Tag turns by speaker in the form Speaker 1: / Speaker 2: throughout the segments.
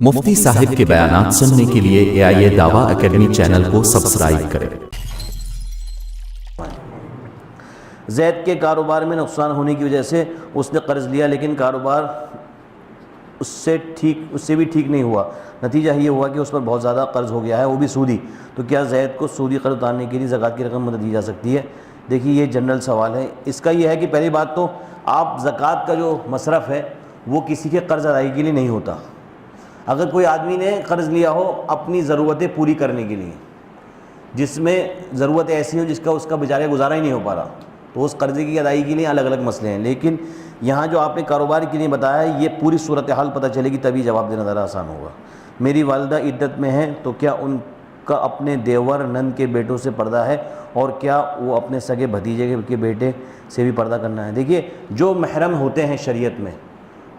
Speaker 1: مفتی صاحب کے بیانات سننے کے لیے AIA دعویٰ اکیڈمی چینل کو سبسکرائب کریں۔
Speaker 2: زید کے کاروبار میں نقصان ہونے کی وجہ سے اس نے قرض لیا، لیکن کاروبار اس سے بھی ٹھیک نہیں ہوا۔ نتیجہ یہ ہوا کہ اس پر بہت زیادہ قرض ہو گیا ہے، وہ بھی سودی۔ تو کیا زید کو سودی قرض اتارنے کے لیے زکوٰۃ کی رقم مدد دی جا سکتی ہے؟ دیکھیے یہ جنرل سوال ہے۔ اس کا یہ ہے کہ پہلی بات تو آپ زکوٰۃ کا جو مصرف ہے وہ کسی کے قرض ادائیگی کے لیے نہیں ہوتا۔ اگر کوئی آدمی نے قرض لیا ہو اپنی ضرورتیں پوری کرنے کے لیے، جس میں ضرورتیں ایسی ہوں جس کا اس کا بیچارے گزارا ہی نہیں ہو پا رہا، تو اس قرضے کی ادائیگی کے لیے الگ الگ مسئلے ہیں۔ لیکن یہاں جو آپ نے کاروبار کے لیے بتایا ہے، یہ پوری صورتحال پتہ چلے گی تبھی جواب دینا ذرا آسان ہوگا۔ میری والدہ عدت میں ہیں تو کیا ان کا اپنے دیور نند کے بیٹوں سے پردہ ہے، اور کیا وہ اپنے سگے بھتیجے کے بیٹے سے بھی پردہ کرنا ہے؟ دیکھیے جو محرم ہوتے ہیں شریعت میں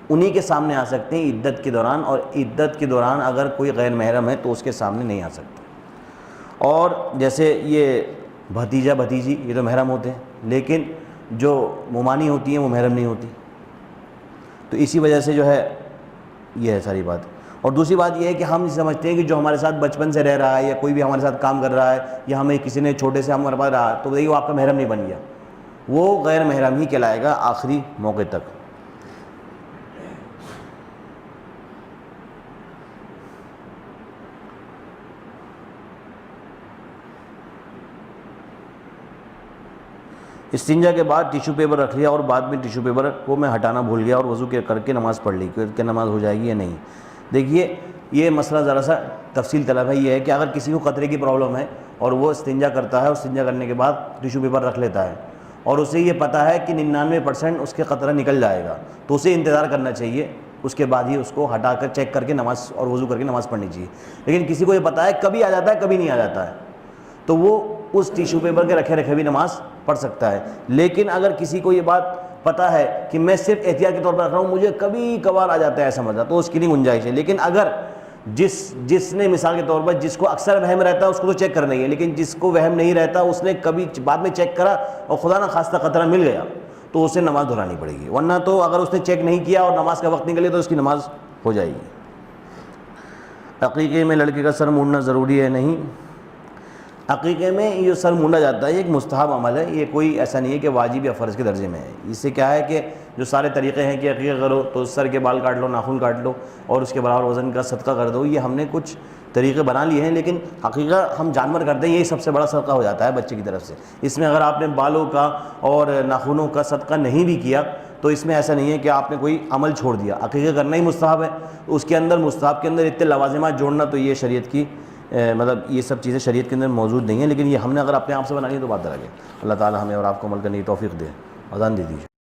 Speaker 2: انہی کے سامنے آ سکتے ہیں عدت کے دوران، اور عدت کے دوران اگر کوئی غیر محرم ہے تو اس کے سامنے نہیں آ سکتے۔ اور جیسے یہ بھتیجا بھتیجی یہ تو محرم ہوتے ہیں، لیکن جو ممانی ہوتی ہیں وہ محرم نہیں ہوتی، تو اسی وجہ سے جو ہے یہ ہے ساری بات۔ اور دوسری بات یہ ہے کہ ہم سمجھتے ہیں کہ جو ہمارے ساتھ بچپن سے رہ رہا ہے، یا کوئی بھی ہمارے ساتھ کام کر رہا ہے، یا ہمیں کسی نے چھوٹے سے ہمارے پاس رہا، تو دیکھیے وہ آپ کا محرم نہیں بن گیا، وہ غیر محرم ہی کہلائے گا آخری موقع تک۔ استنجا کے بعد ٹیشو پیپر رکھ لیا اور بعد میں ٹیشو پیپر کو میں ہٹانا بھول گیا اور وضو کر کے نماز پڑھ لی، کہ نماز ہو جائے گی یا نہیں؟ دیکھیے یہ مسئلہ ذرا سا تفصیل طلب ہے۔ یہ ہے کہ اگر کسی کو قطرے کی پرابلم ہے اور وہ استنجا کرتا ہے، اور استنجا کرنے کے بعد ٹیشو پیپر رکھ لیتا ہے، اور اسے یہ پتہ ہے کہ 99% اس کے قطرہ نکل جائے گا، تو اسے انتظار کرنا چاہیے، اس کے بعد ہی اس کو ہٹا کر چیک کر کے نماز اور وضو کر کے نماز پڑھنی چاہیے۔ لیکن کسی کو یہ پتہ ہے کبھی آ جاتا ہے کبھی نہیں آ جاتا ہے، تو وہ اس ٹیشو پیپر کے رکھے رکھے بھی نماز پڑھ سکتا ہے۔ لیکن اگر کسی کو یہ بات پتہ ہے کہ میں صرف احتیاط کے طور پر رکھ رہا ہوں، مجھے کبھی کبھار آ جاتا ہے ایسا مسئلہ، تو اس کی نہیں گنجائش ہے۔ لیکن اگر جس نے مثال کے طور پر جس کو اکثر وہم رہتا ہے اس کو تو چیک کرنا ہی ہے، لیکن جس کو وہم نہیں رہتا اس نے کبھی بعد میں چیک کرا اور خدا نہ خواستہ قطرہ مل گیا، تو اسے نماز دہرانی پڑے گی، ورنہ تو اگر اس نے چیک نہیں کیا اور نماز کا وقت نکلے تو اس کی نماز ہو جائے گی۔ عقیقے میں لڑکے کا سر مونڈنا ضروری ہے؟ نہیں، عقیقے میں یہ سر مونڈا جاتا ہے، یہ ایک مستحب عمل ہے، یہ کوئی ایسا نہیں ہے کہ واجب یا فرض کے درجے میں ہے۔ اس سے کیا ہے کہ جو سارے طریقے ہیں کہ عقیقہ کرو تو سر کے بال کاٹ لو، ناخن کاٹ لو، اور اس کے برابر وزن کا صدقہ کر دو، یہ ہم نے کچھ طریقے بنا لیے ہیں، لیکن عقیقہ ہم جانور کرتے ہیں، یہی سب سے بڑا صدقہ ہو جاتا ہے بچے کی طرف سے۔ اس میں اگر آپ نے بالوں کا اور ناخنوں کا صدقہ نہیں بھی کیا تو اس میں ایسا نہیں ہے کہ آپ نے کوئی عمل چھوڑ دیا، عقیقہ کرنا ہی مستحب ہے، اس کے اندر مستحب کے اندر اتنے لوازمات جوڑنا تو یہ شریعت کی مطلب یہ سب چیزیں شریعت کے اندر موجود نہیں ہیں، لیکن یہ ہم نے اگر اپنے آپ سے بنا لی تو بات الگ ہے۔ اللہ تعالی ہمیں اور آپ کو عمل کرنے کی توفیق دے۔ اذان دے دیجیے۔